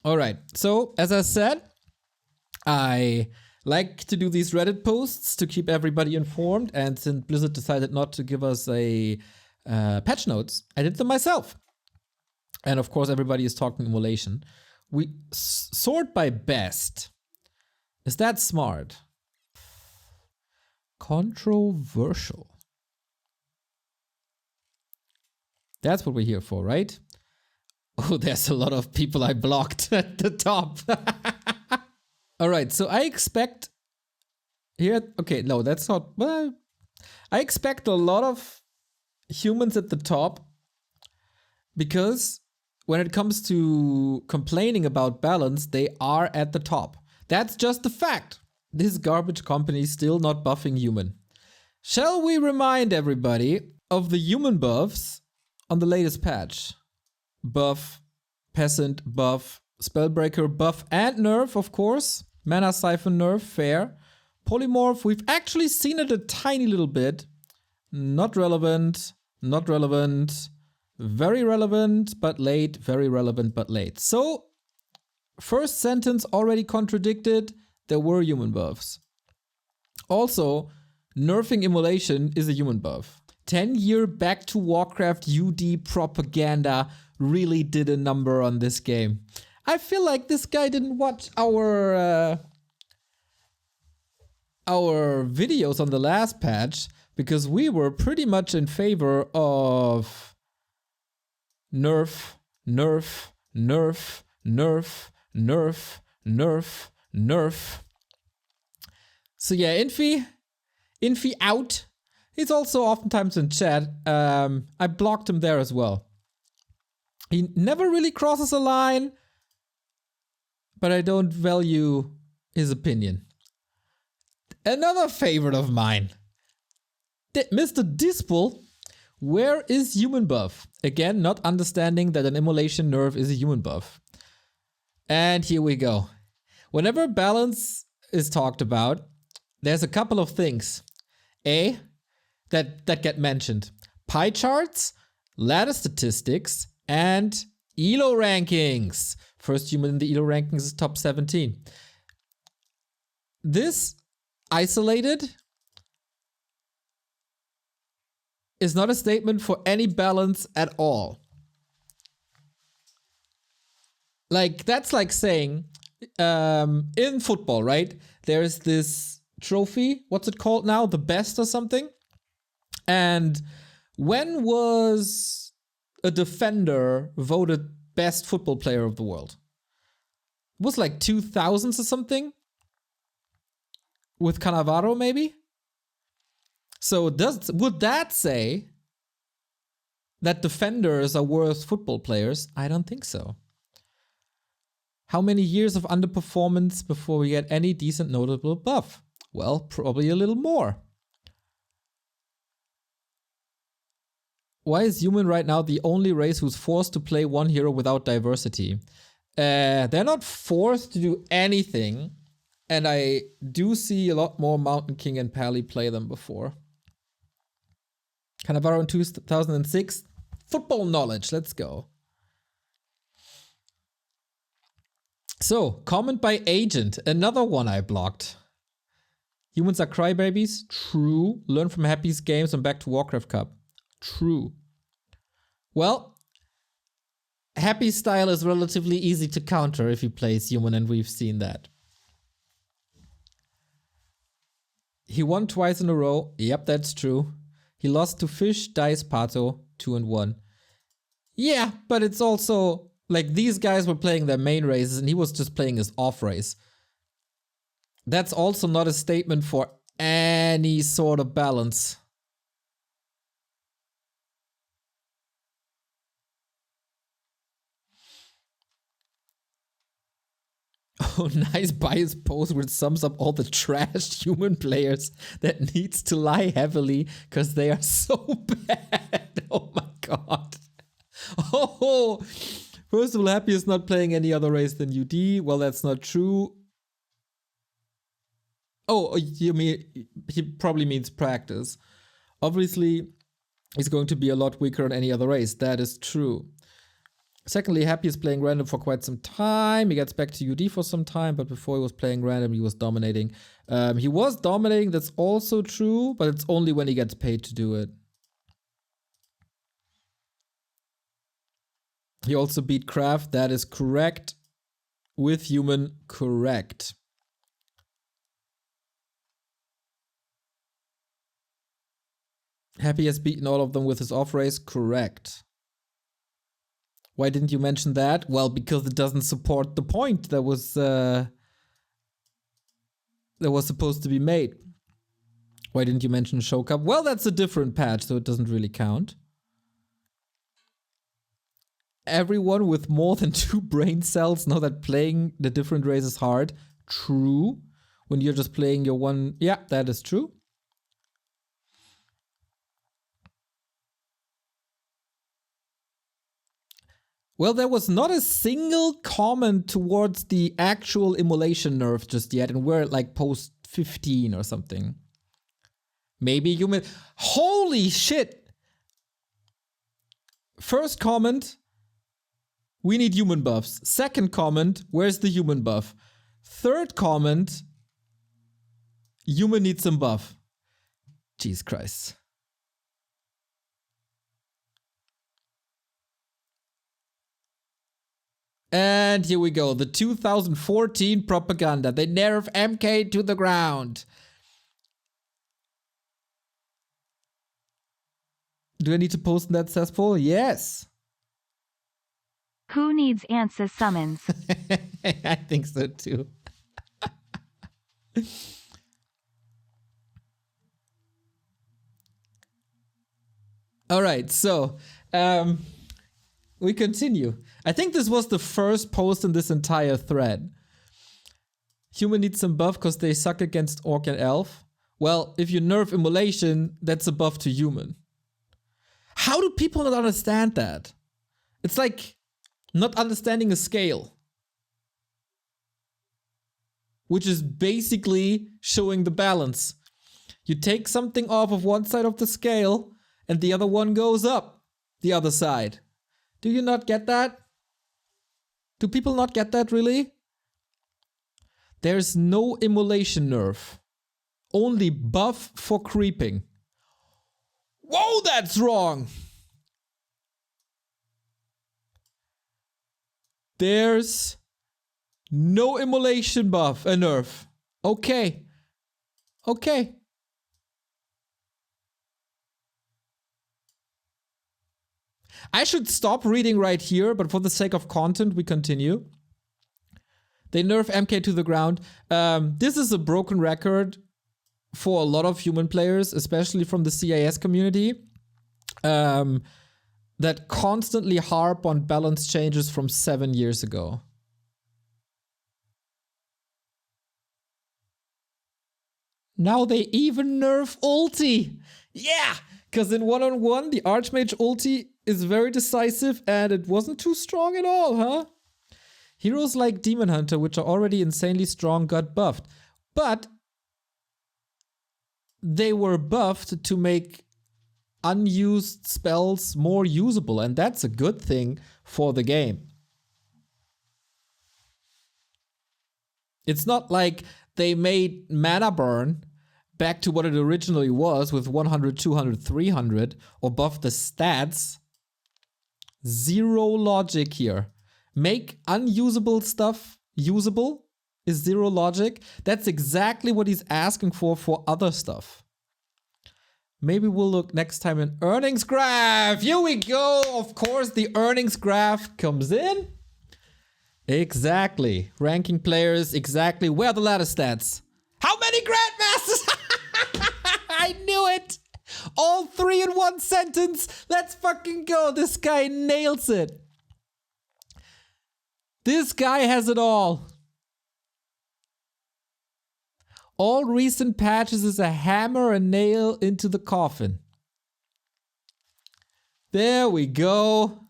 All right. So, as I said, I like to do these Reddit posts to keep everybody informed. And since Blizzard decided not to give us a patch notes, I did them myself. And of course, everybody is talking Immolation. We sort by best. Is that smart? Controversial. That's what we're here for, right? Oh, there's a lot of people I blocked at the top. All right, so I expect here. Okay, no, that's not. Well, I expect a lot of humans at the top because when it comes to complaining about balance, they are at the top. That's just the fact. This garbage company is still not buffing human. Shall we remind everybody of the human buffs on the latest patch? Buff, Peasant buff, Spellbreaker buff and nerf, of course. Mana Siphon nerf, fair. Polymorph, we've actually seen it a tiny little bit. Not relevant, not relevant. Very relevant, but late. Very relevant, but late. So, first sentence already contradicted. There were human buffs. Also, nerfing Immolation is a human buff. 10-year back to Warcraft UD propaganda really did a number on this game. I feel like this guy didn't watch our videos on the last patch because we were pretty much in favor of nerf, nerf, nerf, nerf, nerf, nerf, nerf. So yeah, Infi out. He's also oftentimes in chat. I blocked him there as well. He never really crosses a line, but I don't value his opinion. Another favorite of mine. Mr. Dispel, where is human buff? Again, not understanding that an Immolation nerf is a human buff. And here we go. Whenever balance is talked about, there's a couple of things. That get mentioned. Pie charts, ladder statistics, and ELO rankings. First human in the ELO rankings is top 17. This isolated is not a statement for any balance at all. Like, that's like saying, in football, right? There's this trophy, what's it called now? The best or something? And when was a defender voted best football player of the world? It was like 2000s or something? With Cannavaro, maybe? So would that say that defenders are worse football players? I don't think so. How many years of underperformance before we get any decent notable buff? Well, probably a little more. Why is human right now the only race who's forced to play one hero without diversity? They're not forced to do anything. And I do see a lot more Mountain King and Pally play them before. Cannavaro in 2006. Football knowledge, let's go. So, comment by Agent, another one I blocked. Humans are crybabies? True. Learn from Happy's games and back to Warcraft Cup. True. Well, Happy's style is relatively easy to counter if he plays human, and we've seen that. He won twice in a row. Yep, that's true. He lost to Fish, Dice, Pato, 2-1. Yeah, but it's also like these guys were playing their main races and he was just playing his off race. That's also not a statement for any sort of balance. Oh, nice bias post which sums up all the trash human players that needs to lie heavily because they are so bad. Oh my god. Oh, first of all, Happy is not playing any other race than UD. Well, that's not true. Oh, you mean he probably means practice. Obviously, he's going to be a lot weaker on any other race. That is true. Secondly, Happy is playing random for quite some time. He gets back to UD for some time, but before he was playing random, he was dominating. He was dominating, that's also true, but it's only when he gets paid to do it. He also beat Craft, that is correct. With Human, correct. Happy has beaten all of them with his off race, correct. Why didn't you mention that? Well, because it doesn't support the point that was supposed to be made. Why didn't you mention Show Cup? Well, that's a different patch, so it doesn't really count. Everyone with more than 2 brain cells know that playing the different race is hard. True. When you're just playing your one... Yeah, that is true. Well, there was not a single comment towards the actual Immolation nerf just yet, and we're at like post 15 or something. Maybe human... Holy shit! First comment, we need human buffs. Second comment, where's the human buff? Third comment, human needs some buff. Jesus Christ. And here we go, the 2014 propaganda. They nerf MK to the ground. Do I need to post in that cesspool? Yes. Who needs ANSYS summons? I think so too. All right, so we continue. I think this was the first post in this entire thread. Human needs some buff because they suck against Orc and Elf. Well, if you nerf Immolation, that's a buff to human. How do people not understand that? It's like not understanding a scale. Which is basically showing the balance. You take something off of one side of the scale and the other one goes up the other side. Do you not get that? Do people not get that, really? There's no Immolation nerf. Only buff for creeping. Whoa, that's wrong! There's no Immolation buff, a nerf. Okay. Okay. I should stop reading right here, but for the sake of content, we continue. They nerf MK to the ground. This is a broken record for a lot of human players, especially from the CIS community, that constantly harp on balance changes from 7 years ago. Now they even nerf ulti. Yeah! Because in one-on-one, the Archmage ulti is very decisive and it wasn't too strong at all, huh? Heroes like Demon Hunter, which are already insanely strong, got buffed. But they were buffed to make unused spells more usable, and that's a good thing for the game. It's not like they made mana burn back to what it originally was with 100, 200, 300, or buff the stats. Zero logic here. Make unusable stuff usable is zero logic. That's exactly what he's asking for other stuff. Maybe we'll look next time in earnings graph. Here we go. Of course, the earnings graph comes in. Exactly. Ranking players, exactly. Where are the ladder stats? How many Grandmasters? I knew it. All 3 in one sentence. Let's fucking go. This guy nails it. This guy has it all. All recent patches is a hammer and nail into the coffin. There we go.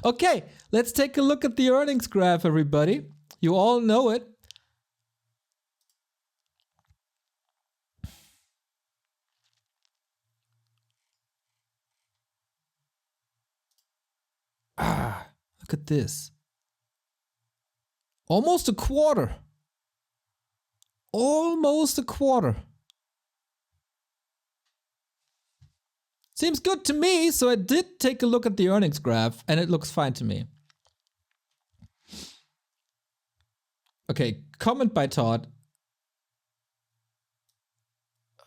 Okay, let's take a look at the earnings graph, everybody. You all know it. Look at this. Almost a quarter. Almost a quarter. Seems good to me, so I did take a look at the earnings graph, and it looks fine to me. Okay, comment by Todd.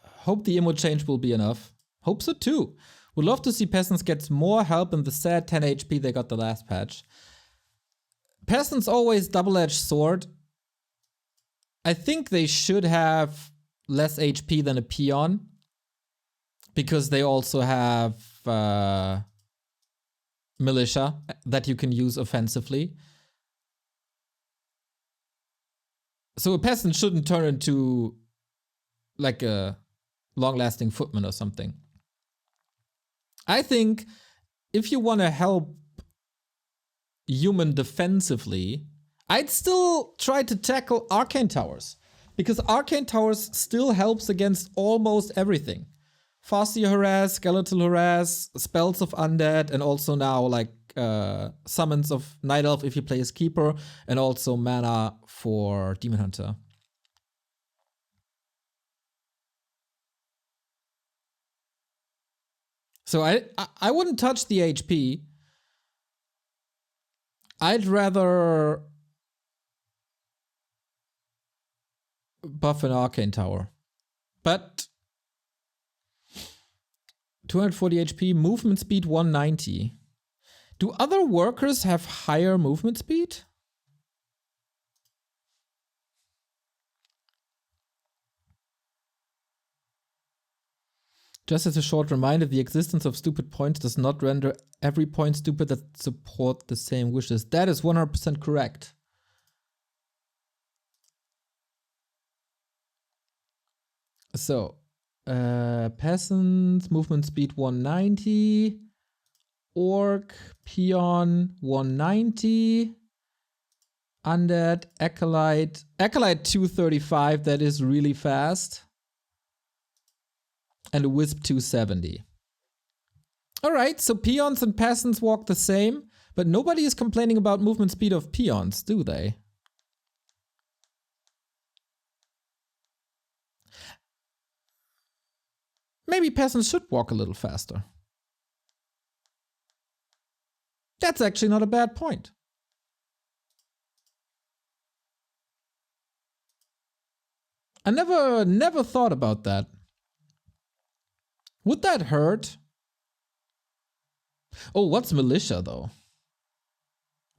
Hope the immo change will be enough. Hope so too. Would love to see peasants get more help in the sad 10 HP they got the last patch. Peasants always double-edged sword. I think they should have less HP than a peon. Because they also have militia that you can use offensively. So a peasant shouldn't turn into like a long-lasting footman or something. I think if you want to help human defensively, I'd still try to tackle arcane towers. Because arcane towers still helps against almost everything. Fastia harass, skeletal harass, spells of undead, and also now like summons of night elf if you play as keeper, and also mana for demon hunter. So I wouldn't touch the HP. I'd rather buff an arcane tower. But 240 HP, movement speed 190. Do other workers have higher movement speed? Just as a short reminder, the existence of stupid points does not render every point stupid that support the same wishes. That is 100% correct. So, peasants, movement speed 190, orc, peon 190, undead, acolyte 235, that is really fast, and a wisp 270. Alright, so peons and peasants walk the same, but nobody is complaining about movement speed of peons, do they? Maybe peasants should walk a little faster. That's actually not a bad point. I never thought about that. Would that hurt? Oh, what's militia though?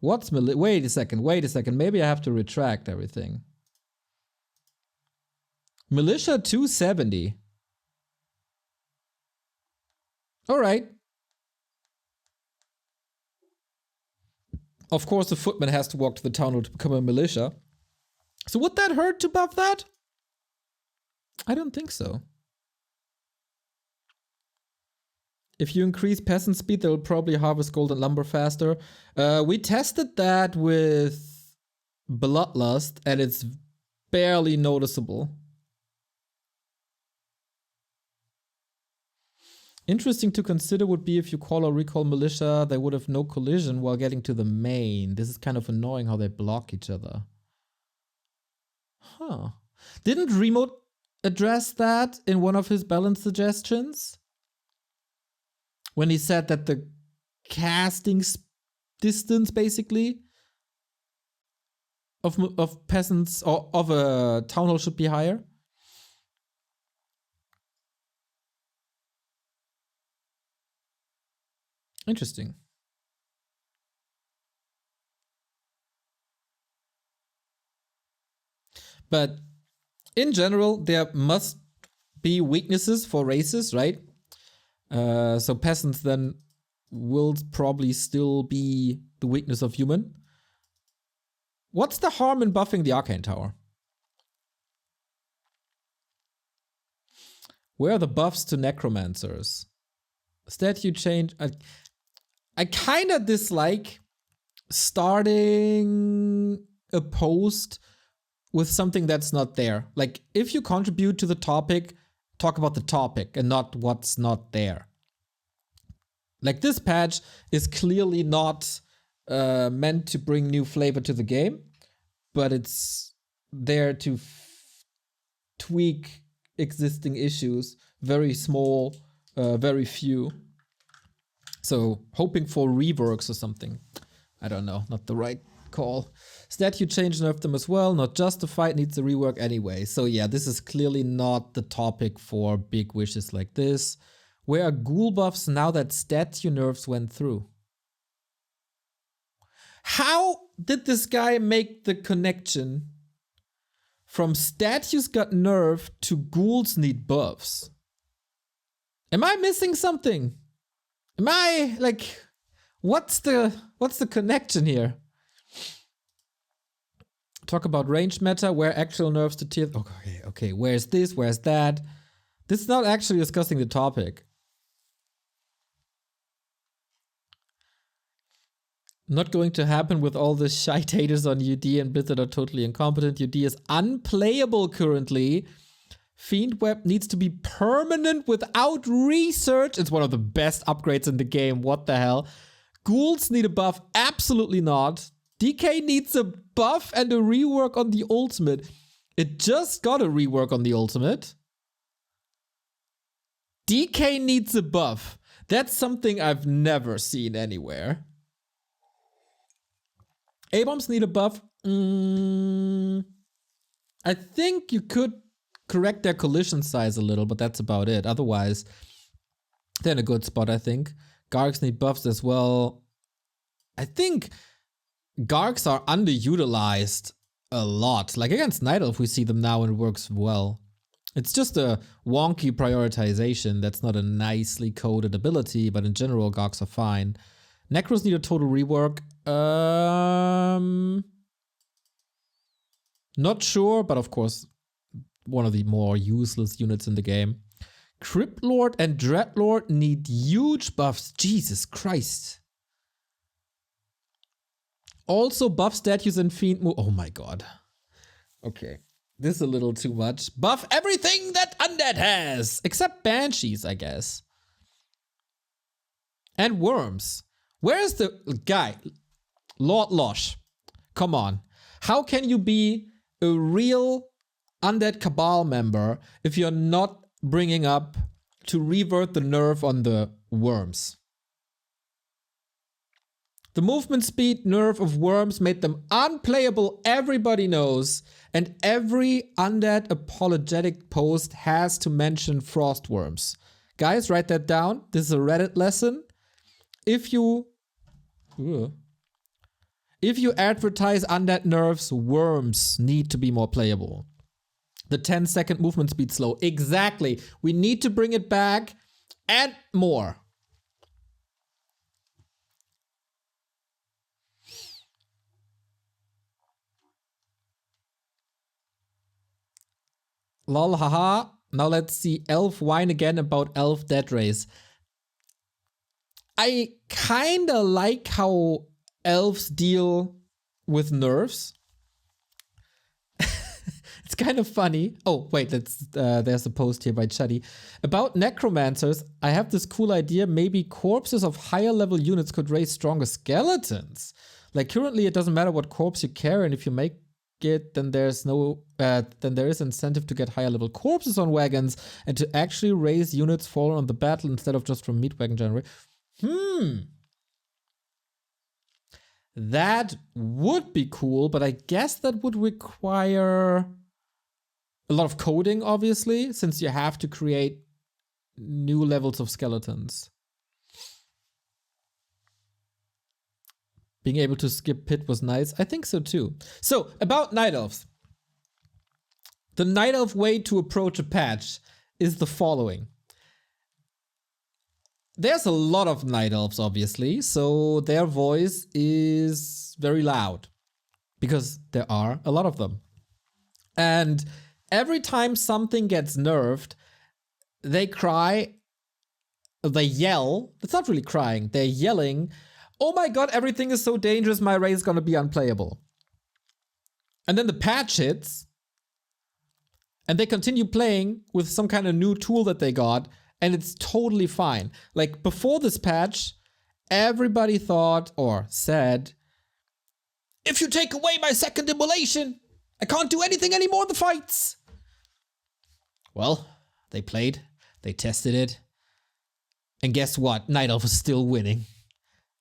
What's militia? Wait a second. Maybe I have to retract everything. Militia 270. All right. Of course, the footman has to walk to the town hall to become a militia. So would that hurt to buff that? I don't think so. If you increase peasant speed, they'll probably harvest gold and lumber faster. We tested that with Bloodlust, and it's barely noticeable. Interesting to consider would be if you call or recall militia, they would have no collision while getting to the main. This is kind of annoying how they block each other. Huh. Didn't Remote address that in one of his balance suggestions? When he said that the casting distance, basically, of peasants or of a town hall should be higher? Interesting. But in general, there must be weaknesses for races, right? So peasants then will probably still be the weakness of human. What's the harm in buffing the Arcane Tower? Where are the buffs to necromancers? Statue change. I kind of dislike starting a post with something that's not there. Like, if you contribute to the topic, talk about the topic and not what's not there. Like, this patch is clearly not meant to bring new flavor to the game, but it's there to tweak existing issues. Very small, very few. So hoping for reworks or something. I don't know, not the right call. Statue change nerfed them as well, not justified, needs a rework anyway. So yeah, this is clearly not the topic for big wishes like this. Where are ghoul buffs now that statue nerfs went through? How did this guy make the connection from statues got nerfed to ghouls need buffs? Am I missing something? Am I like, what's the connection here? Talk about range meta, where actual nerfs to tier. Okay, where's this? Where's that? This is not actually discussing the topic. Not going to happen with all the shite haters on UD, and Blizzard are totally incompetent. UD is unplayable currently. Fiend Web needs to be permanent without research. It's one of the best upgrades in the game. What the hell? Ghouls need a buff. Absolutely not. DK needs a buff and a rework on the ultimate. It just got a rework on the ultimate. DK needs a buff. That's something I've never seen anywhere. A-bombs need a buff. I think you could correct their collision size a little, but that's about it. Otherwise, they're in a good spot, I think. Gargs need buffs as well. I think Gargs are underutilized a lot. Like against Night Elf, we see them now and it works well. It's just a wonky prioritization. That's not a nicely coded ability, but in general, Gargs are fine. Necros need a total rework. Not sure, but of course, one of the more useless units in the game. Crypt Lord and Dreadlord need huge buffs. Jesus Christ. Also buff statues and fiend move. Oh my god. Okay. This is a little too much. Buff everything that Undead has! Except Banshees, I guess. And Worms. Where's the guy? Lord Losh. Come on. How can you be a real Undead Cabal member if you're not bringing up to revert the nerf on the Worms? The movement speed nerf of Worms made them unplayable, everybody knows, and every Undead apologetic post has to mention Frost Worms. Guys, write that down. This is a Reddit lesson. If you advertise Undead nerfs, Worms need to be more playable. The 10-second movement speed slow. Exactly. We need to bring it back and more. Lol, haha. Now let's see Elf whine again about Elf Dead Race. I kinda like how elves deal with nerfs. It's kind of funny. Oh, wait, there's a post here by Chuddy. About necromancers, I have this cool idea. Maybe corpses of higher level units could raise stronger skeletons. Like currently, it doesn't matter what corpse you carry, and if you make it, then there is incentive to get higher level corpses on wagons and to actually raise units fallen on the battle instead of just from meat wagon generation. That would be cool, but I guess that would require a lot of coding, obviously, since you have to create new levels of skeletons. Being able to skip pit was nice. I think so too. So, about Night Elves. The Night Elf way to approach a patch is the following. There's a lot of Night Elves, obviously, so their voice is very loud. Because there are a lot of them. And every time something gets nerfed, they cry, they yell. It's not really crying, they're yelling, oh my god, everything is so dangerous, my race is gonna be unplayable. And then the patch hits, and they continue playing with some kind of new tool that they got, and it's totally fine. Like, before this patch, everybody thought or said if you take away my second immolation, I can't do anything anymore in the fights. Well, they played, they tested it, and guess what? Night Elf is still winning.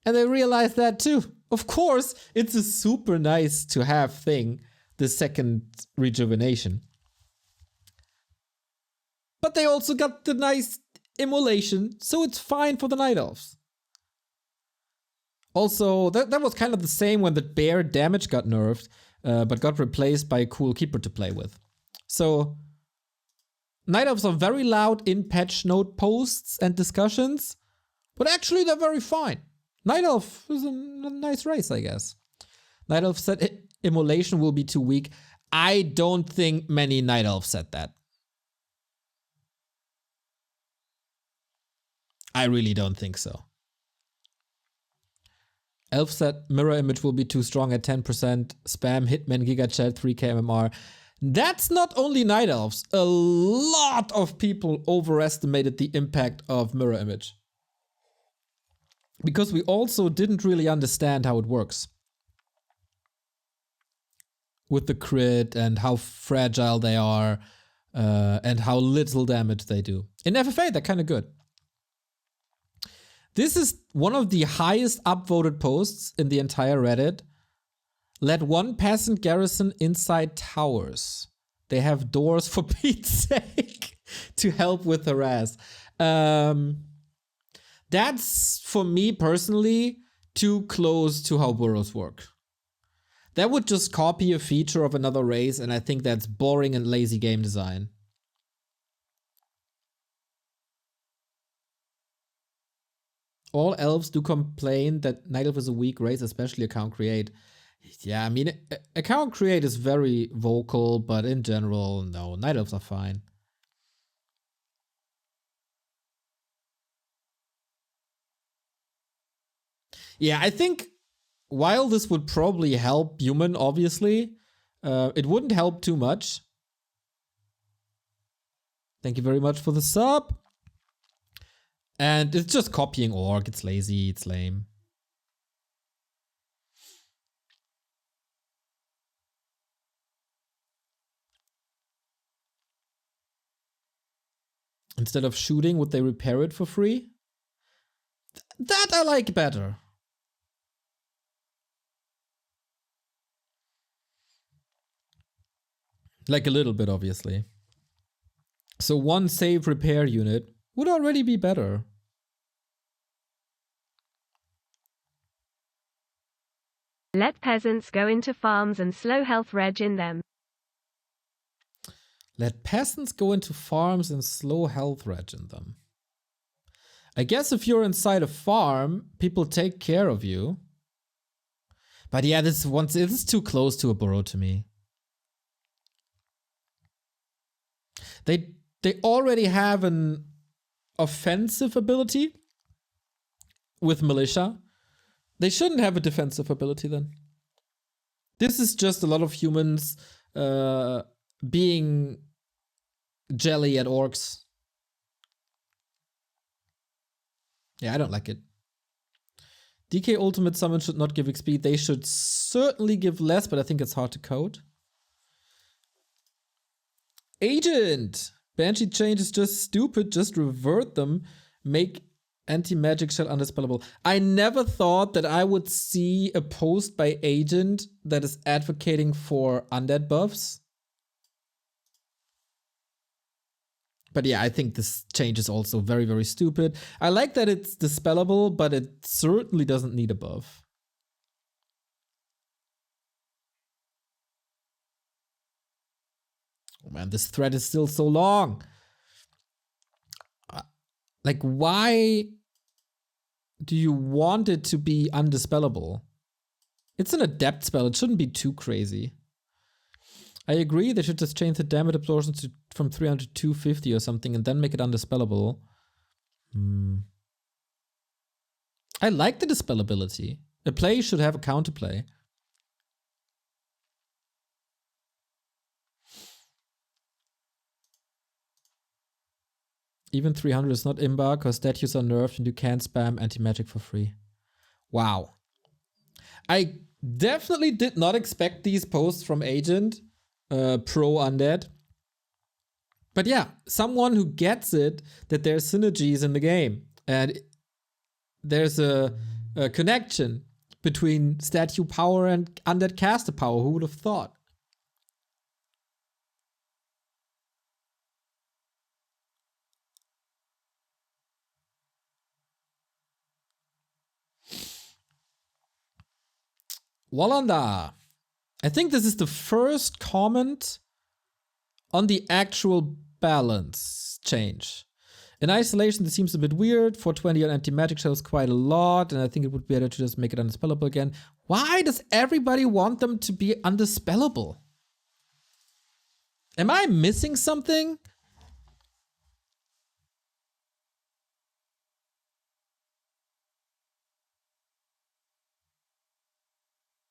And they realized that too. Of course, it's a super nice to have thing, the second rejuvenation. But they also got the nice immolation, so it's fine for the Night Elves. Also, that was kind of the same when the bear damage got nerfed, but got replaced by a cool keeper to play with. So, Night Elves are very loud in patch note posts and discussions, but actually they're very fine. Night Elf is a nice race, I guess. Night Elf said immolation will be too weak. I don't think many Night Elves said that. I really don't think so. Elf said mirror image will be too strong at 10%. Spam Hitman Giga Chat 3k MMR. That's not only Night Elves. A lot of people overestimated the impact of mirror image. Because we also didn't really understand how it works. With the crit and how fragile they are and how little damage they do. In FFA, they're kind of good. This is one of the highest upvoted posts in the entire Reddit. Let one peasant garrison inside towers. They have doors for Pete's sake to help with harass. That's, for me personally, too close to how burrows work. That would just copy a feature of another race, and I think that's boring and lazy game design. All elves do complain that Night Elf is a weak race, especially account create. Yeah, I mean, account create is very vocal, but in general, no, Night Elves are fine. Yeah, I think while this would probably help human, obviously, it wouldn't help too much. Thank you very much for the sub. And it's just copying orc. It's lazy, it's lame. Instead of shooting, would they repair it for free? That I like better. Like a little bit, obviously. So one save repair unit would already be better. Let peasants go into farms and slow health reg in them. Let peasants go into farms and slow health reg in them. I guess if you're inside a farm, people take care of you. But yeah, this is too close to a burrow to me. They already have an offensive ability with militia. They shouldn't have a defensive ability then. This is just a lot of humans being jelly at orcs. Yeah, I don't like it. DK Ultimate Summon should not give XP. They should certainly give less, but I think it's hard to code. Agent! Banshee change is just stupid. Just revert them. Make anti-magic shell undispellable. I never thought that I would see a post by Agent that is advocating for undead buffs. But yeah, I think this change is also very, very stupid. I like that it's dispellable, but it certainly doesn't need a buff. Oh man, this thread is still so long. Like, why do you want it to be undispellable? It's an adept spell. It shouldn't be too crazy. I agree, they should just change the damage absorption from 300 to 250 or something and then make it undispellable. I like the dispellability. A play should have a counterplay. Even 300 is not imbar because statues are nerfed and you can't spam anti-magic for free. Wow. I Definitely did not expect these posts from Agent, pro Undead. But yeah, someone who gets it, that there's synergies in the game. And there's a connection between statue power and Undead caster power. Who would have thought? Walanda. I think this is the first comment on the actual balance change. In isolation, this seems a bit weird. 420 on anti-magic shows quite a lot, and I think it would be better to just make it undispellable again. Why does everybody want them to be undispellable? Am I missing something?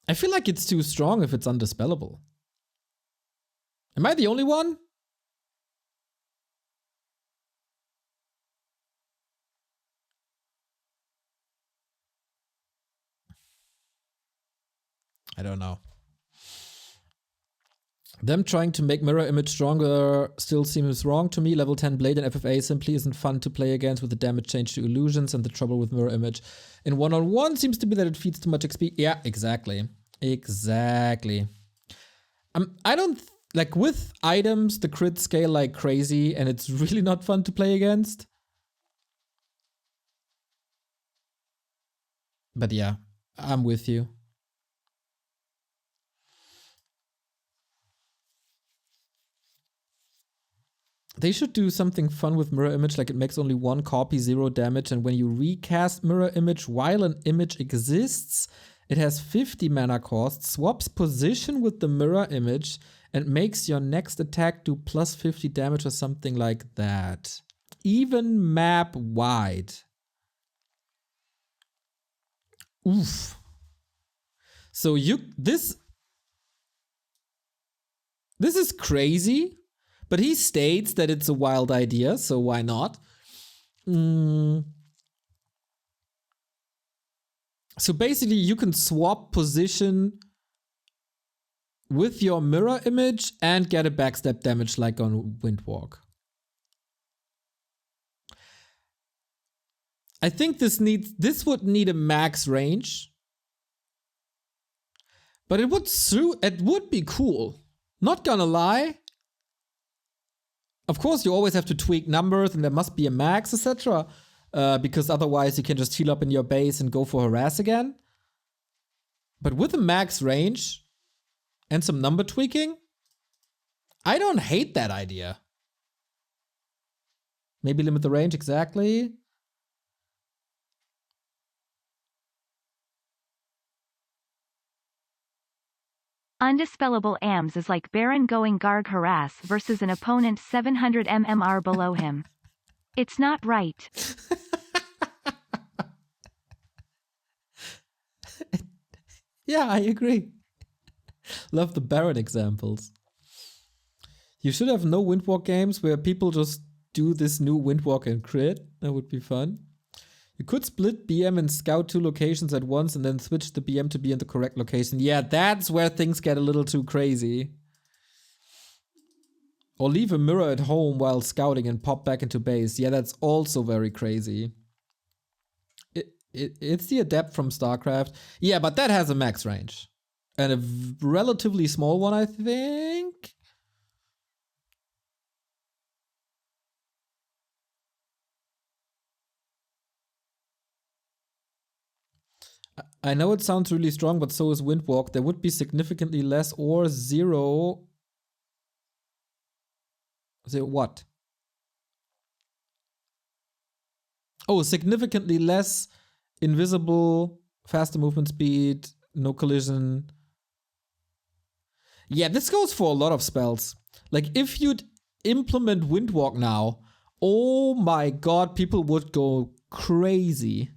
I feel like it's too strong if it's undispellable. Am I the only one? I don't know. Them trying to make mirror image stronger still seems wrong to me. Level 10 Blade and FFA simply isn't fun to play against with the damage change to illusions, and the trouble with mirror image in one-on-one seems to be that it feeds too much XP. Yeah, exactly. Exactly. I don't like with items, the crit scale like crazy, and it's really not fun to play against. But yeah, I'm with you. They should do something fun with mirror image, like it makes only one copy, 0 damage, and when you recast mirror image while an image exists, it has 50 mana cost, swaps position with the mirror image, and makes your next attack do plus 50 damage or something like that. Even map wide. Oof. So this is crazy. But he states that it's a wild idea, so why not? So basically, you can swap position with your mirror image and get a backstep damage like on Windwalk. I think this would need a max range. But it would be cool. Not gonna lie. Of course, you always have to tweak numbers and there must be a max, etc. Because otherwise you can just heal up in your base and go for harass again. But with a max range and some number tweaking, I don't hate that idea. Maybe limit the range, exactly. Undispellable AMS is like Baron going Garg harass versus an opponent 700 MMR below him. It's not right. Yeah, I agree. Love the Baron examples. You should have no Windwalk games where people just do this new Windwalk and crit. That would be fun. You could split BM and scout 2 locations at once and then switch the BM to be in the correct location. Yeah, that's where things get a little too crazy. Or leave a mirror at home while scouting and pop back into base. Yeah, that's also very crazy. It's the Adept from StarCraft. Yeah, but that has a max range. And a relatively small one, I think. I know it sounds really strong, but so is Windwalk. There would be significantly less or zero. What? Oh, significantly less invisible, faster movement speed, no collision. Yeah, this goes for a lot of spells. Like, if you'd implement Windwalk now, oh my god, people would go crazy.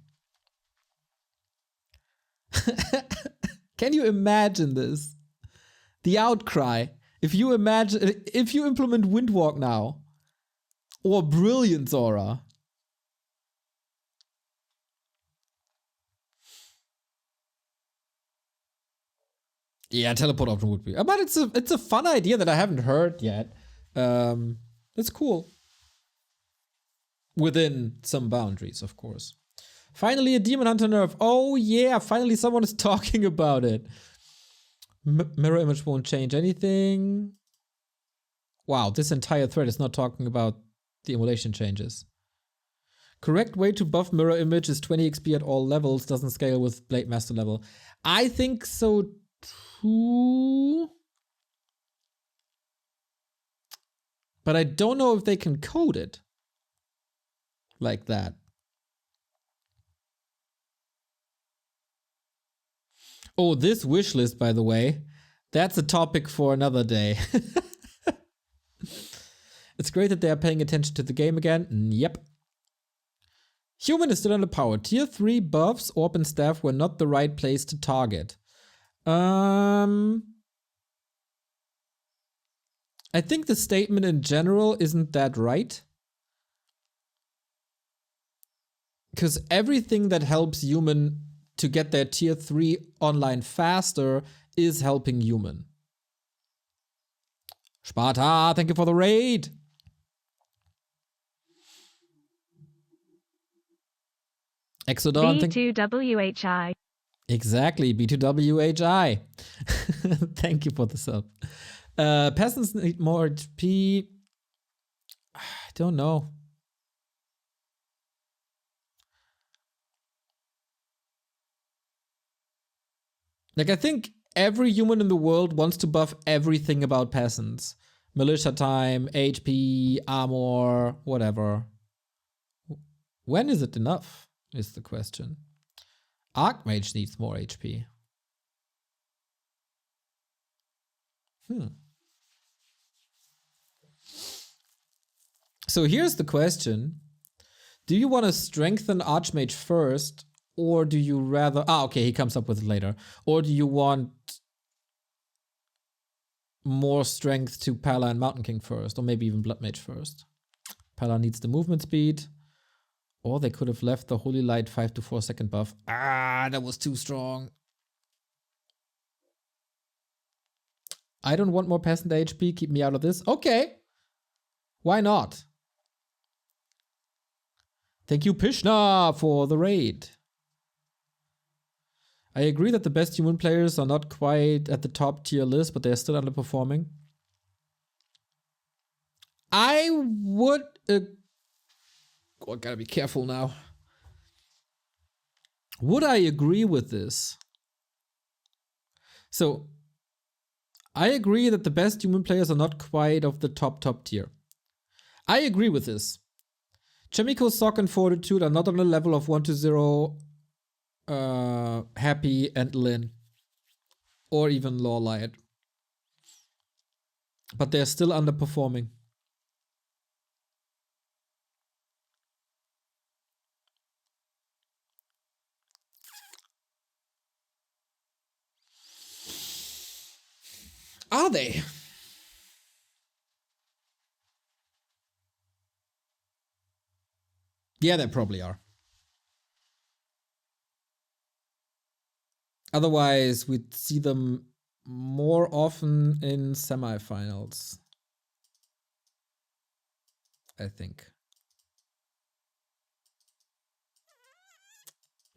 Can you imagine this? The outcry. If you implement Windwalk now, or Brilliance Aura. Yeah, teleport option would be. But it's a fun idea that I haven't heard yet. It's cool. Within some boundaries, of course. Finally, a Demon Hunter nerf. Oh yeah, finally someone is talking about it. Mirror image won't change anything. Wow, this entire thread is not talking about the immolation changes. Correct way to buff mirror image is 20 XP at all levels, doesn't scale with Blade Master level. I think so too. But I don't know if they can code it like that. Oh, this wish list, by the way, that's a topic for another day. It's great that they are paying attention to the game again. Yep. Human is still underpowered. Tier 3 buffs, Orb and Staff were not the right place to target. I think the statement in general isn't that right. Because everything that helps human to get their tier 3 online faster is helping human. Sparta, thank you for the raid. Exodon, B2WHI. Exactly, B2WHI. Thank you for the sub. Peasants need more HP. I don't know. Like, I think every human in the world wants to buff everything about peasants. Militia time, HP, armor, whatever. When is it enough, is the question. Archmage needs more HP. So here's the question. Do you want to strengthen Archmage first, or do you rather... Ah, okay, he comes up with it later. Or do you want more strength to Pala and Mountain King first, or maybe even Blood Mage first? Pala needs the movement speed. Or they could have left the Holy Light 5 to 4 second buff. Ah, that was too strong. I don't want more peasant HP. Keep me out of this. Okay. Why not? Thank you, Pishna, for the raid. I agree that the best human players are not quite at the top tier list, but they're still underperforming. I would... I gotta be careful now. Would I agree with this? So, I agree that the best human players are not quite of the top tier. I agree with this. Chemical, Sock, and Fortitude are not on the level of 1 to 0, Happy, and Lin. Or even Lawlight. But they're still underperforming. Are they? Yeah, they probably are. Otherwise, we'd see them more often in semifinals. I think.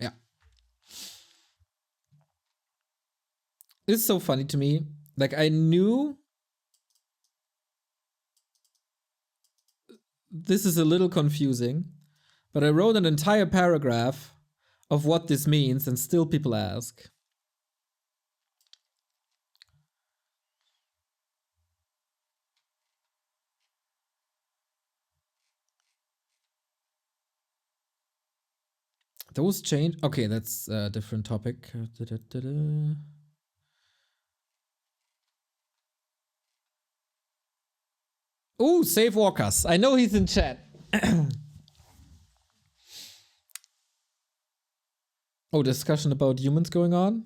Yeah. It's so funny to me. Like, I knew this is a little confusing, but I wrote an entire paragraph of what this means, and still people ask. Those change. Okay, that's a different topic. Ooh, save Walkers. I know he's in chat. Oh, discussion about humans going on?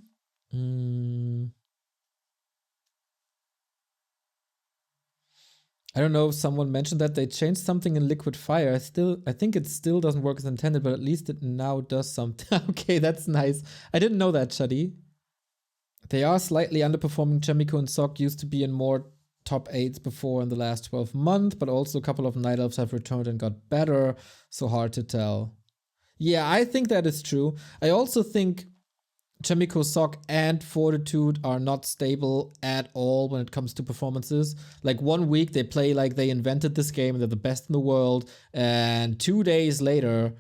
I don't know if someone mentioned that they changed something in Liquid Fire. I think it still doesn't work as intended, but at least it now does something. Okay, that's nice. I didn't know that, Shadi. They are slightly underperforming. Chemico and Sok used to be in more top 8s before in the last 12 months, but also a couple of Night Elves have returned and got better, so hard to tell. Yeah, I think that is true. I also think Chemico, Sok, and Fortitude are not stable at all when it comes to performances. Like 1 week they play like they invented this game and they're the best in the world, and 2 days later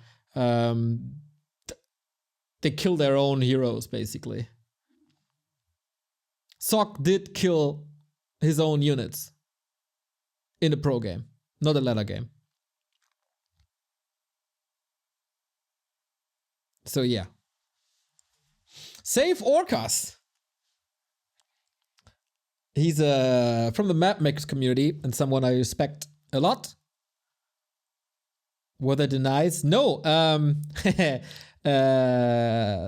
they kill their own heroes, basically. Sok did kill his own units in a pro game, not a ladder game. So yeah. Save Orcas. He's from the map makers community and someone I respect a lot. Were they denies? No.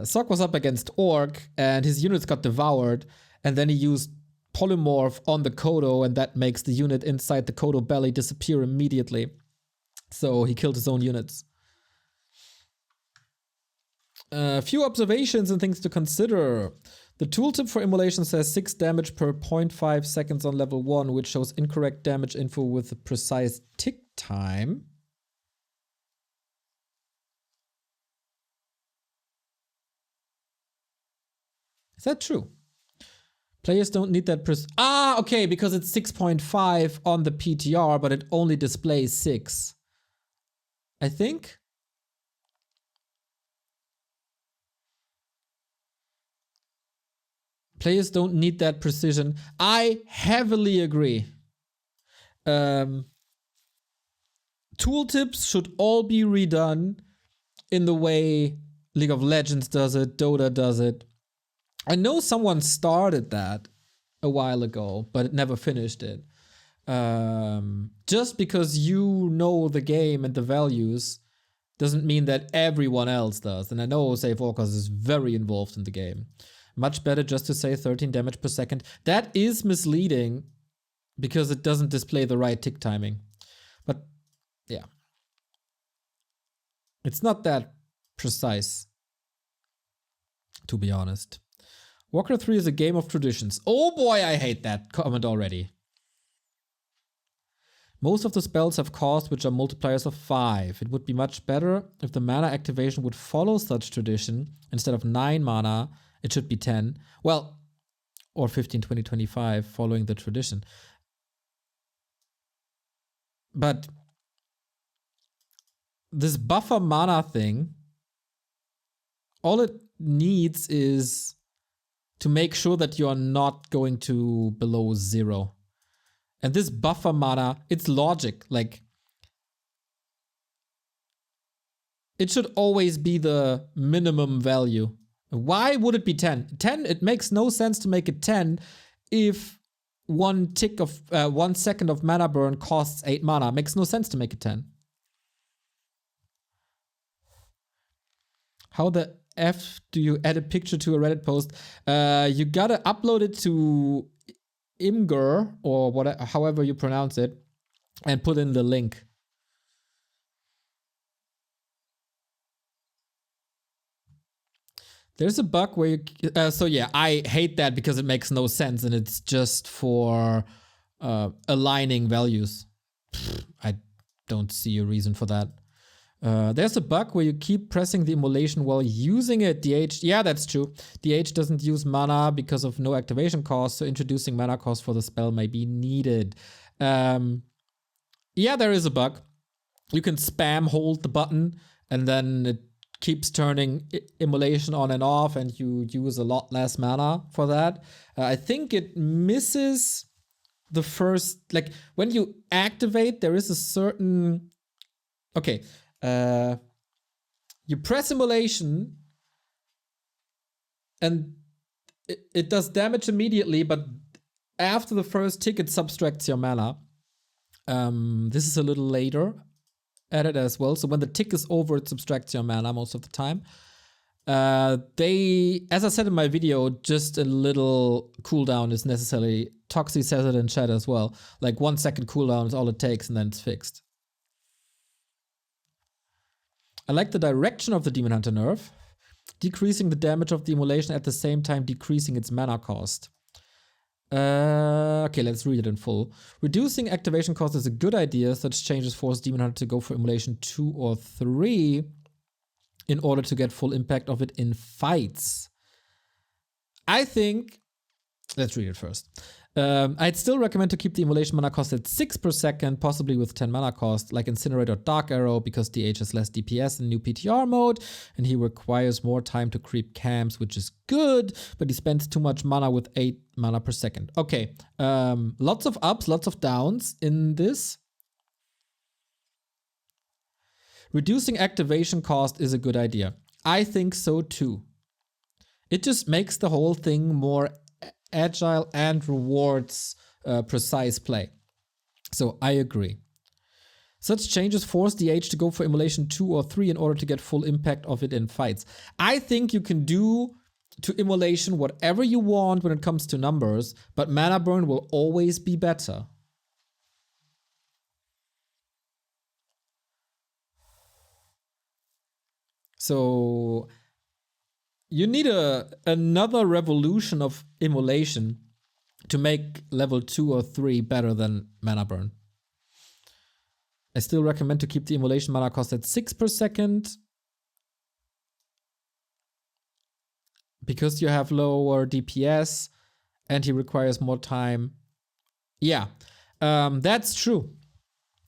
Sok was up against Orc and his units got devoured, and then he used Polymorph on the Kodo, and that makes the unit inside the Kodo belly disappear immediately. So he killed his own units. A few observations and things to consider. The tooltip for Immolation says 6 damage per 0.5 seconds on level 1, which shows incorrect damage info with a precise tick time. Is that true? Players don't need that okay, because it's 6.5 on the PTR, but it only displays 6. I think. Players don't need that precision. I heavily agree. Tooltips should all be redone in the way League of Legends does it, Dota does it. I know someone started that a while ago, but it never finished it. Just because you know the game and the values doesn't mean that everyone else does. And I know Save Orcas is very involved in the game. Much better just to say 13 damage per second. That is misleading because it doesn't display the right tick timing. But yeah. It's not that precise, to be honest. Warcraft 3 is a game of traditions. Oh boy, I hate that comment already. Most of the spells have costs which are multipliers of 5. It would be much better if the mana activation would follow such tradition. Instead of 9 mana, it should be 10. Well, or 15, 20, 25 following the tradition. But this buffer mana thing, all it needs is to make sure that you are not going to below 0. And this buffer mana, it's logic. Like, it should always be the minimum value. Why would it be 10? 10, it makes no sense to make it 10 if 1 second of mana burn costs 8 mana. It makes no sense to make it 10. How the F do you add a picture to a Reddit post? You gotta upload it to Imgur or whatever, however you pronounce it, and put in the link. There's a bug where you... so yeah, I hate that because it makes no sense and it's just for aligning values. I don't see a reason for that. There's a bug where you keep pressing the Immolation while using it. DH, yeah, that's true. DH doesn't use mana because of no activation cost, so introducing mana cost for the spell may be needed. Yeah, there is a bug. You can spam hold the button and then it keeps turning Immolation on and off and you use a lot less mana for that. I think it misses the first, like when you activate, there is a certain, okay, you press Immolation and it does damage immediately, but after the first tick, it subtracts your mana. This is a little later added as well. So when the tick is over, it subtracts your mana most of the time. As I said in my video, just a little cooldown is necessary. Toxie says it in chat as well. Like 1 second cooldown is all it takes and then it's fixed. I like the direction of the Demon Hunter nerf. decreasing the damage of the Immolation at the same time decreasing its mana cost. Okay, let's read it in full. Reducing activation cost is a good idea. Such changes force Demon Hunter to go for Immolation 2 or 3 in order to get full impact of it in fights. I think, let's read it first. I'd still recommend to keep the Immolation mana cost at 6 per second, possibly with 10 mana cost, like Incinerate or Dark Arrow, because DH has less DPS in new PTR mode, and he requires more time to creep camps, which is good, but he spends too much mana with 8 mana per second. Okay, lots of ups, lots of downs in this. Reducing activation cost is a good idea. I think so too. It just makes the whole thing more agile and rewards precise play. So I agree. Such changes force DH to go for Immolation 2 or 3 in order to get full impact of it in fights. I think you can do to Immolation whatever you want when it comes to numbers, but mana burn will always be better. So you need another revolution of Immolation to make level 2 or 3 better than mana burn. I still recommend to keep the Immolation mana cost at 6 per second, because you have lower DPS and he requires more time. Yeah, that's true.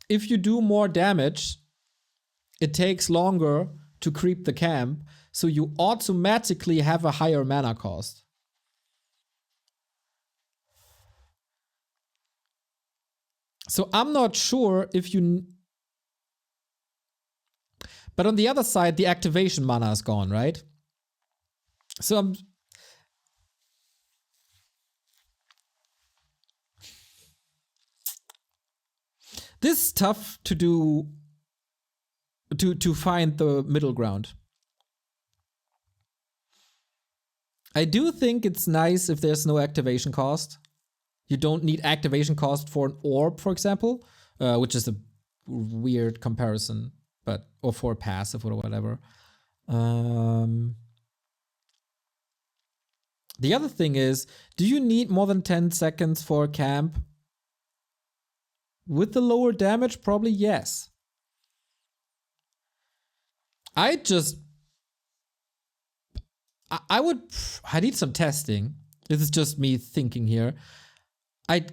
If you do more damage, it takes longer to creep the camp, so you automatically have a higher mana cost. So I'm not sure if you... But on the other side, the activation mana is gone, right? So this is tough to do, to find the middle ground. I do think it's nice if there's no activation cost. You don't need activation cost for an orb, for example, which is a weird comparison, but or for a passive or whatever. The other thing is, do you need more than 10 seconds for a camp? With the lower damage, probably yes. I need some testing. This is just me thinking here. I'd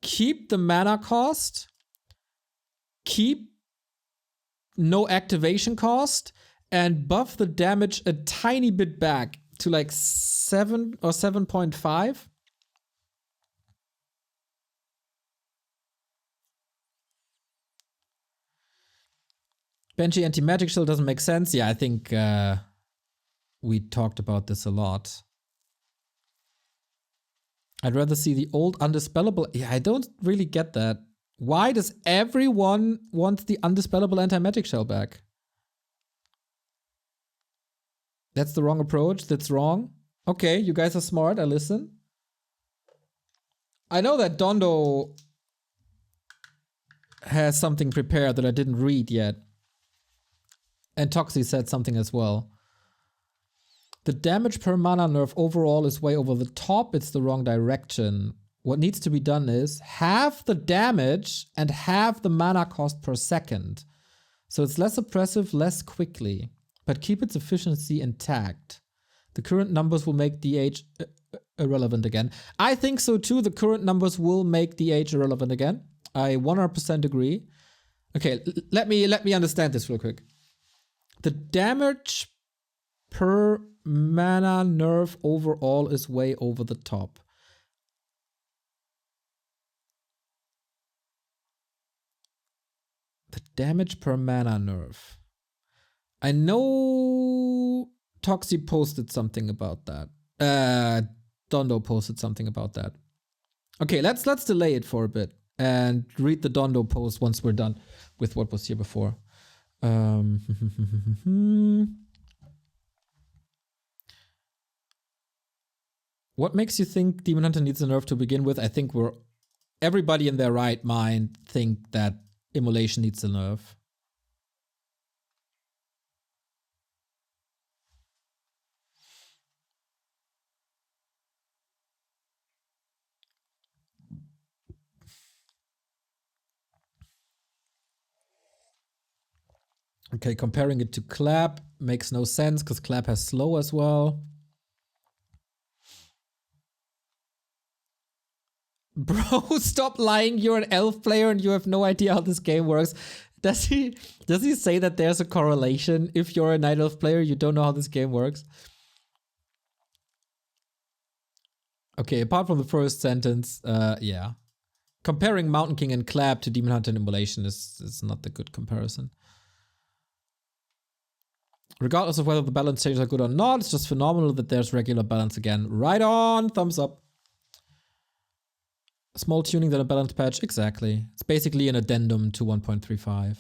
keep the mana cost, keep no activation cost, and buff the damage a tiny bit back to like 7 or 7.5. Banshee anti-magic shield doesn't make sense. Yeah, I think we talked about this a lot. I'd rather see the old undispellable. Yeah, I don't really get that. Why does everyone want the undispellable anti-magic shell back? That's the wrong approach. That's wrong. Okay, you guys are smart. I listen. I know that Dondo has something prepared that I didn't read yet. And Toxie said something as well. The damage per mana nerf overall is way over the top. It's the wrong direction. What needs to be done is half the damage and half the mana cost per second. So it's less oppressive, less quickly, but keep its efficiency intact. The current numbers will make DH irrelevant again. I think so too. The current numbers will make DH irrelevant again. I 100% agree. Okay, let me understand this real quick. The damage per mana nerf overall is way over the top. The damage per mana nerf. I know Toxie posted something about that. Dondo posted something about that. Okay, let's delay it for a bit and read the Dondo post once we're done with what was here before. What makes you think Demon Hunter needs a nerf to begin with? I think everybody in their right mind think that Immolation needs a nerf. Okay, comparing it to Clap makes no sense because Clap has slow as well. Bro, stop lying. You're an elf player and you have no idea how this game works. Does he say that there's a correlation? If you're a night elf player, you don't know how this game works? Okay, apart from the first sentence, yeah. Comparing Mountain King and Clap to Demon Hunter and Immolation is not the good comparison. Regardless of whether the balance changes are good or not, it's just phenomenal that there's regular balance again. Right on, thumbs up. Small tuning than a balance patch, exactly. It's basically an addendum to 1.35.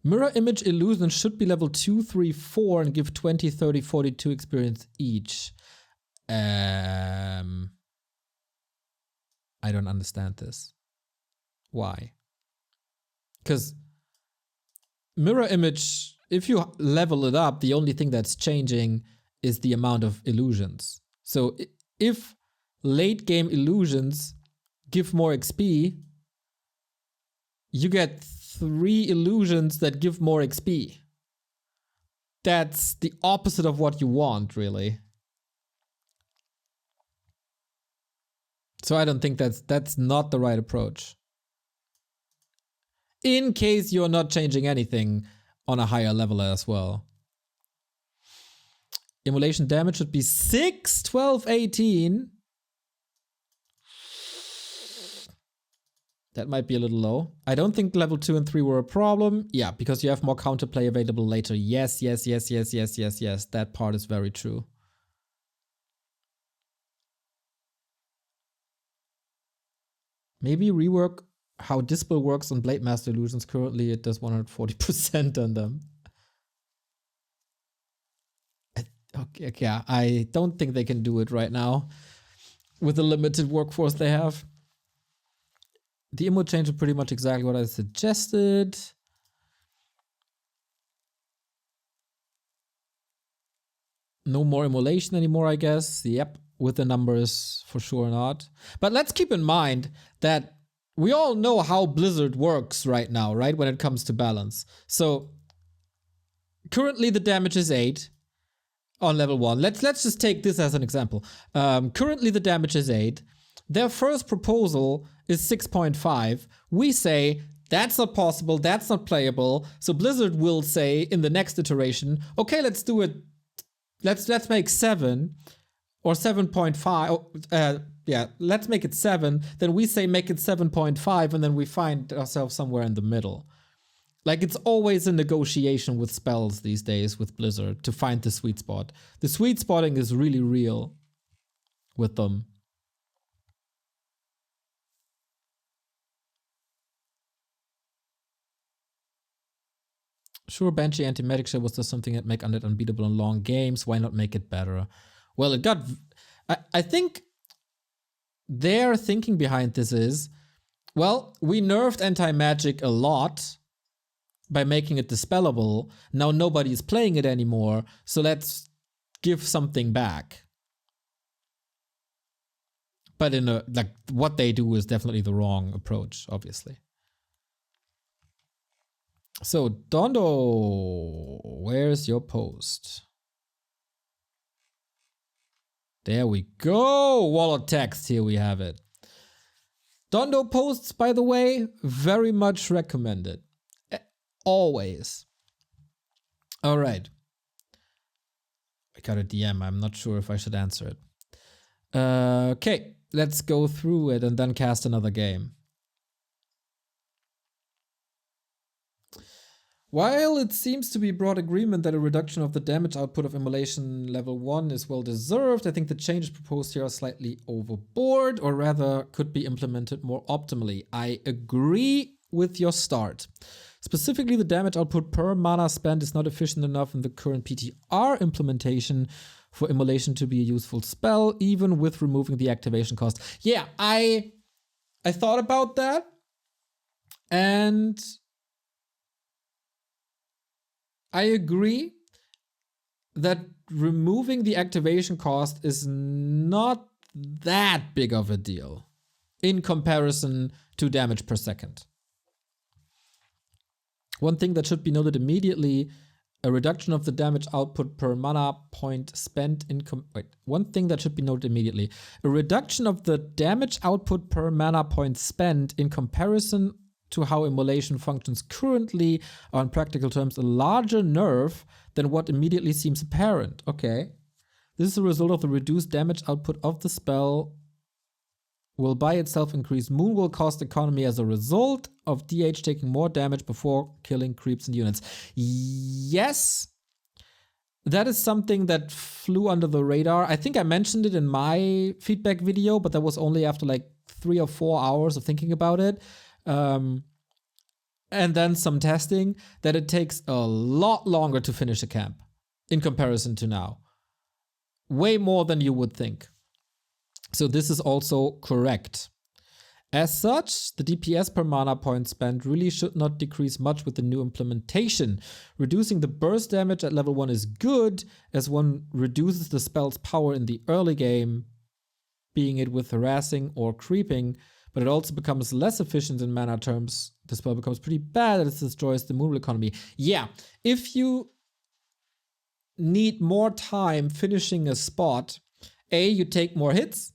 Mirror image illusion should be level 2, 3, 4 and give 20, 30, 42 experience each. I don't understand this. Why? Because mirror image, if you level it up, the only thing that's changing is the amount of illusions. So if late game illusions give more XP, you get 3 illusions that give more XP. That's the opposite of what you want, really. So I don't think that's not the right approach. In case you're not changing anything on a higher level as well. Immolation damage should be 6, 12, 18. That might be a little low. I don't think level 2 and 3 were a problem. Yeah, because you have more counterplay available later. Yes. That part is very true. Maybe rework how Dispel works on Blade Master Illusions. Currently it does 140% on them. Okay, yeah, I don't think they can do it right now with the limited workforce they have. The emote change is pretty much exactly what I suggested. No more immolation anymore, I guess. Yep, with the numbers for sure not. But let's keep in mind that we all know how Blizzard works right now, right? When it comes to balance. So currently the damage is 8 on level 1. Let's just take this as an example. Currently the damage is 8. Their first proposal is 6.5. We say, that's not possible, that's not playable. So Blizzard will say in the next iteration, okay, let's do it. Let's make 7 or 7.5. Yeah, let's make it 7. Then we say make it 7.5 and then we find ourselves somewhere in the middle. Like, it's always a negotiation with spells these days with Blizzard to find the sweet spot. The sweet spotting is really real with them. Sure, Banshee Anti-Magic Shell was just something that make Undead unbeatable in long games. Why not make it better? Well, it got... I think their thinking behind this is, well, we nerfed anti-magic a lot by making it dispellable. Now nobody's playing it anymore, so let's give something back. But in a, like, what they do is definitely the wrong approach, obviously. So, Dondo, where's your post? There we go. Wall of text, here we have it. Dondo posts, by the way, very much recommended. Always. All right. I got a DM. I'm not sure if I should answer it. Okay, let's go through it and then cast another game. While it seems to be broad agreement that a reduction of the damage output of Immolation level 1 is well deserved, I think the changes proposed here are slightly overboard, or rather could be implemented more optimally. I agree with your start. Specifically, the damage output per mana spent is not efficient enough in the current PTR implementation for Immolation to be a useful spell, even with removing the activation cost. Yeah, I thought about that, and I agree that removing the activation cost is not that big of a deal in comparison to damage per second. One thing that should be noted immediately, a reduction of the damage output per mana point spent in one thing that should be noted immediately. A reduction of the damage output per mana point spent in comparison to how Immolation functions currently are in practical terms a larger nerf than what immediately seems apparent. Okay. This is a result of the reduced damage output of the spell will by itself increase Moon will cost economy as a result of DH taking more damage before killing creeps and units. Yes, that is something that flew under the radar. I think I mentioned it in my feedback video, but that was only after like 3 or 4 hours of thinking about it. And then some testing, that it takes a lot longer to finish a camp in comparison to now. Way more than you would think. So this is also correct. As such, the DPS per mana point spent really should not decrease much with the new implementation. Reducing the burst damage at level 1 is good, as one reduces the spell's power in the early game, being it with harassing or creeping, but it also becomes less efficient in mana terms. The spell becomes pretty bad as it destroys the moon economy. Yeah, if you need more time finishing a spot, you take more hits,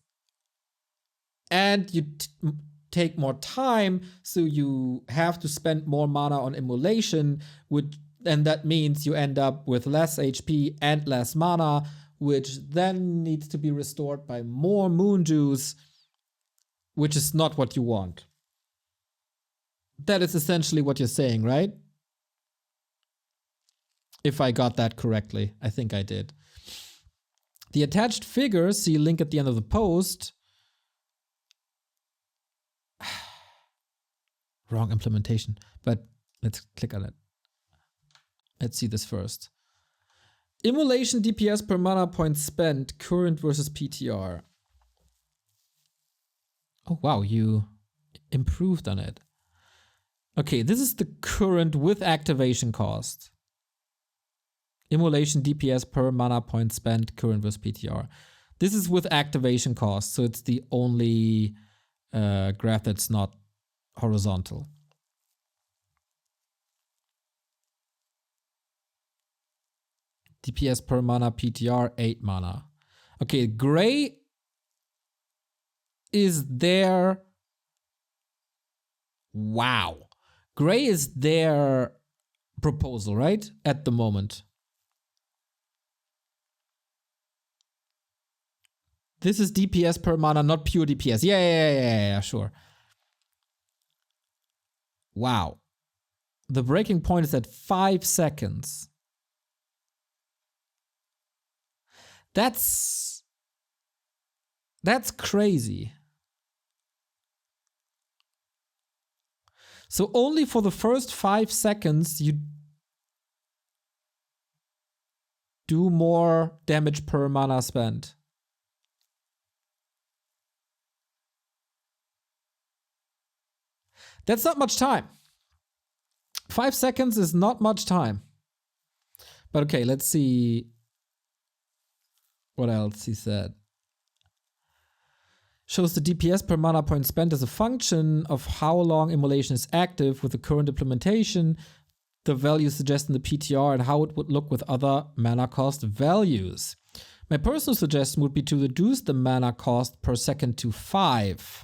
and you take more time, so you have to spend more mana on Immolation, and that means you end up with less HP and less mana, which then needs to be restored by more moon juice, which is not what you want. That is essentially what you're saying, right? If I got that correctly. I think I did. The attached figure, see link at the end of the post. Wrong implementation, but let's click on it. Let's see this first. Immolation DPS per mana point spent, current versus PTR. Oh wow, you improved on it. Okay, this is the current with activation cost. Immolation DPS per mana point spent, current versus PTR. This is with activation cost, so it's the only graph that's not horizontal. DPS per mana PTR 8 mana. Okay, gray is their gray is their proposal, right? At the moment. This is DPS per mana, not pure DPS. Yeah, sure. Wow. The breaking point is at 5 seconds. That's crazy. So only for the first 5 seconds you do more damage per mana spent. That's not much time. 5 seconds is not much time. But okay, let's see what else he said. Shows the DPS per mana point spent as a function of how long Immolation is active with the current implementation, the value suggested in the PTR, and how it would look with other mana cost values. My personal suggestion would be to reduce the mana cost per second to 5.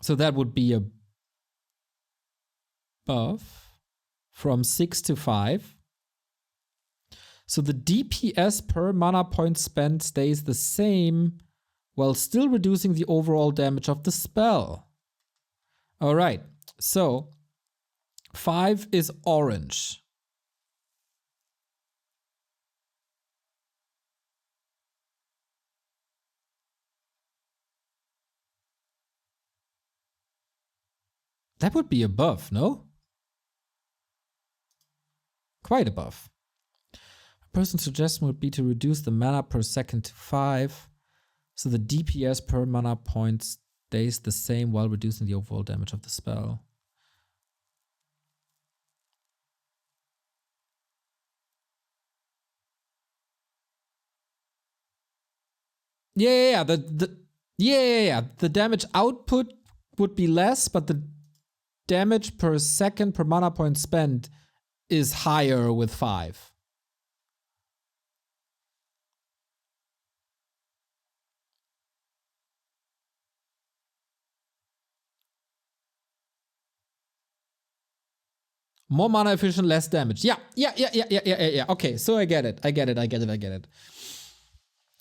So that would be a buff from 6 to 5. So the DPS per mana point spent stays the same while still reducing the overall damage of the spell. All right, so 5 is orange. That would be a buff, no? Quite a buff. A person's suggestion would be to reduce the mana per second to 5, so the DPS per mana point stays the same while reducing the overall damage of the spell. The damage output would be less, but the damage per second per mana point spent is higher with 5. More mana efficient, less damage. Yeah. Okay, so I get it.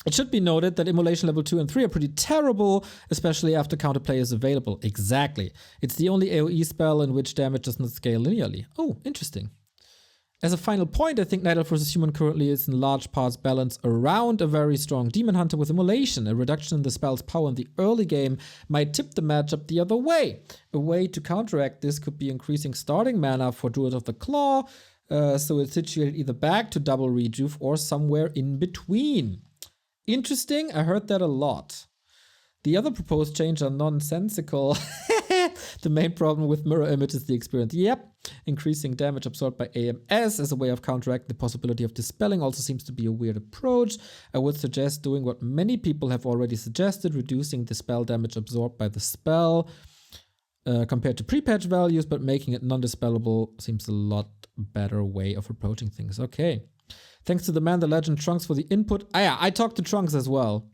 It should be noted that Immolation level 2 and 3 are pretty terrible, especially after counterplay is available. Exactly. It's the only AoE spell in which damage does not scale linearly. Oh, interesting. As a final point, I think Night Elf vs. Human currently is in large parts balanced around a very strong Demon Hunter with Immolation. A reduction in the spell's power in the early game might tip the matchup the other way. A way to counteract this could be increasing starting mana for Druid of the Claw, so it's situated either back to double rejuve or somewhere in between. Interesting, I heard that a lot. The other proposed changes are nonsensical. The main problem with mirror image is the experience. Yep, increasing damage absorbed by AMS as a way of counteracting the possibility of dispelling also seems to be a weird approach. I would suggest doing what many people have already suggested, reducing the spell damage absorbed by the spell compared to pre-patch values, but making it non-dispellable seems a lot better way of approaching things. Okay. Thanks to the man, the legend, Trunks for the input. I talked to Trunks as well.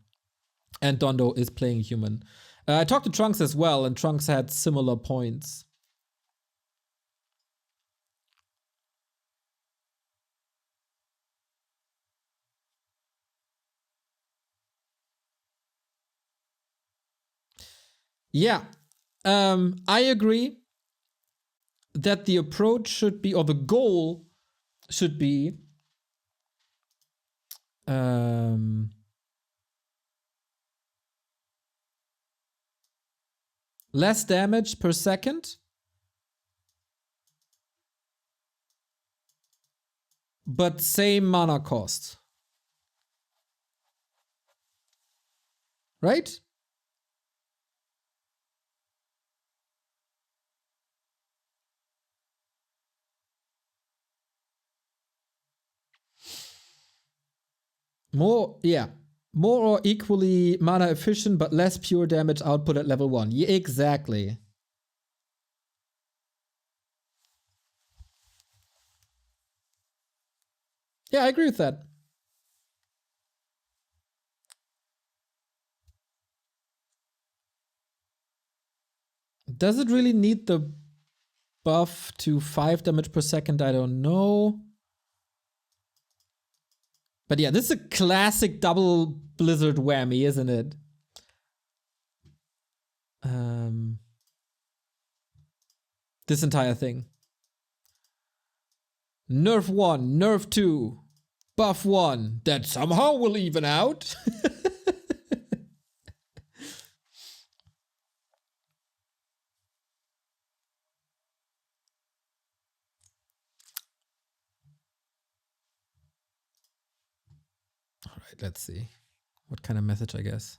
And Dondo is playing human. I talked to Trunks as well, and Trunks had similar points. Yeah, I agree that the approach should be, or the goal should be, less damage per second, but same mana cost. Right? More or equally mana efficient, but less pure damage output at level 1. Yeah, exactly. Yeah, I agree with that. Does it really need the buff to 5 damage per second? I don't know. But yeah, this is a classic double Blizzard whammy, isn't it? This entire thing. Nerf 1, Nerf 2, buff 1, that somehow will even out. Let's see. What kind of message, I guess.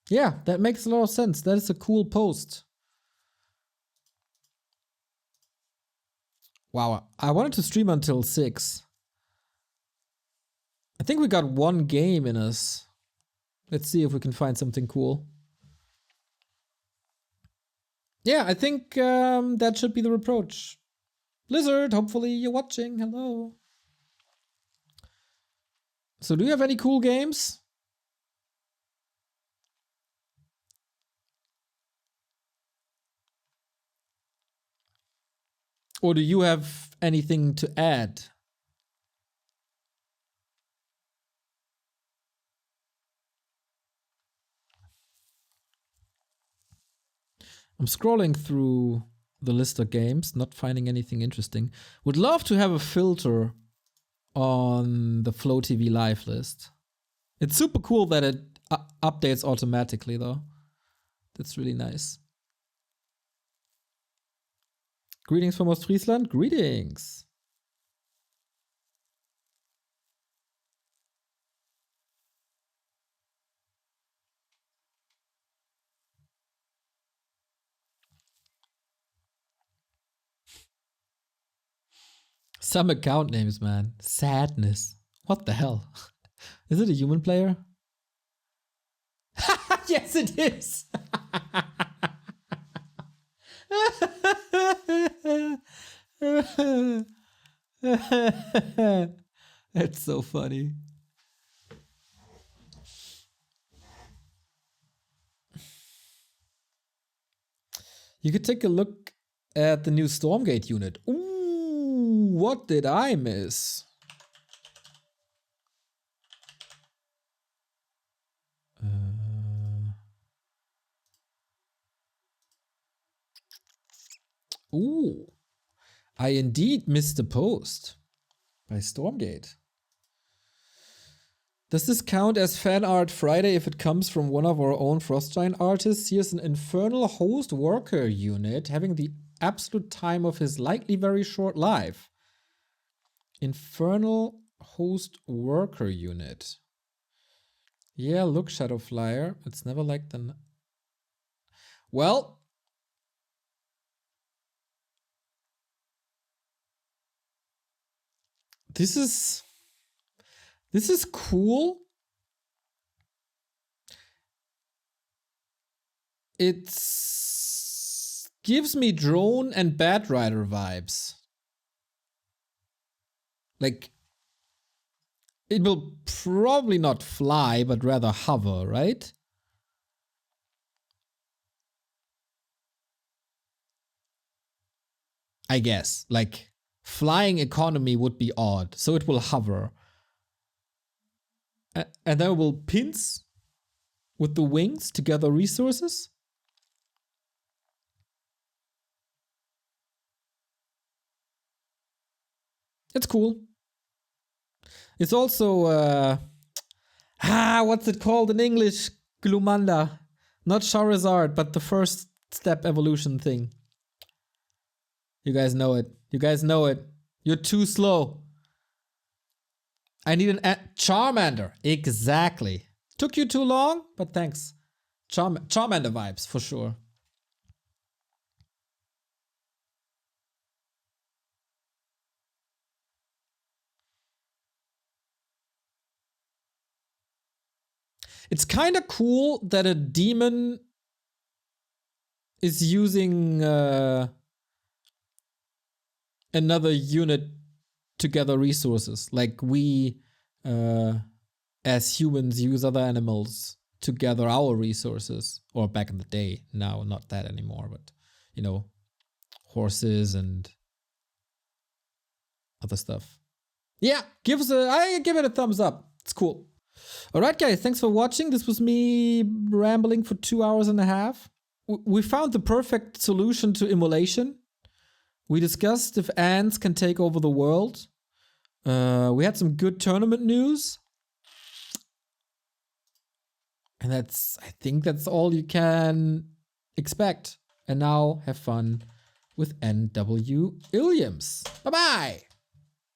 Yeah, that makes a lot of sense. That is a cool post. Wow, I wanted to stream until 6. I think we got one game in us. Let's see if we can find something cool. Yeah, I think that should be the approach. Blizzard, hopefully you're watching. Hello. So do you have any cool games? Or do you have anything to add? I'm scrolling through the list of games, not finding anything interesting. Would love to have a filter on the Flow TV live list. It's super cool that it updates automatically though. That's really nice. Greetings from Ostfriesland. Greetings. Some account names, man. Sadness. What the hell? Is it a human player? Yes, it is. That's so funny. You could take a look at the new Stormgate unit. Ooh, what did I miss? Ooh, I indeed missed the post by Stormgate. Does this count as fan art Friday if it comes from one of our own Frostgiant artists? Here's an infernal host worker unit having the absolute time of his likely very short life. Infernal host worker unit. Yeah, look, Shadowflyer. It's never like the... Well... This is cool. It gives me drone and Batrider vibes. Like, it will probably not fly, but rather hover, right? I guess. Like, flying economy would be odd, so it will hover. And then it will pinch with the wings to gather resources. It's cool. It's also, what's it called in English? Glumanda. Not Charizard, but the first step evolution thing. You guys know it. You guys know it. You're too slow. I need an Charmander. Exactly. Took you too long, but thanks. Charmander vibes, for sure. It's kind of cool that a demon is using another unit to gather resources. Like we, as humans, use other animals to gather our resources. Or back in the day. Now, not that anymore, but, you know, horses and other stuff. Yeah, I give it a thumbs up. It's cool. Alright guys, thanks for watching. This was me rambling for 2 hours and a half. We found the perfect solution to Immolation. We discussed if ants can take over the world. We had some good tournament news. And I think that's all you can expect. And now have fun with NW Illiams. Bye-bye!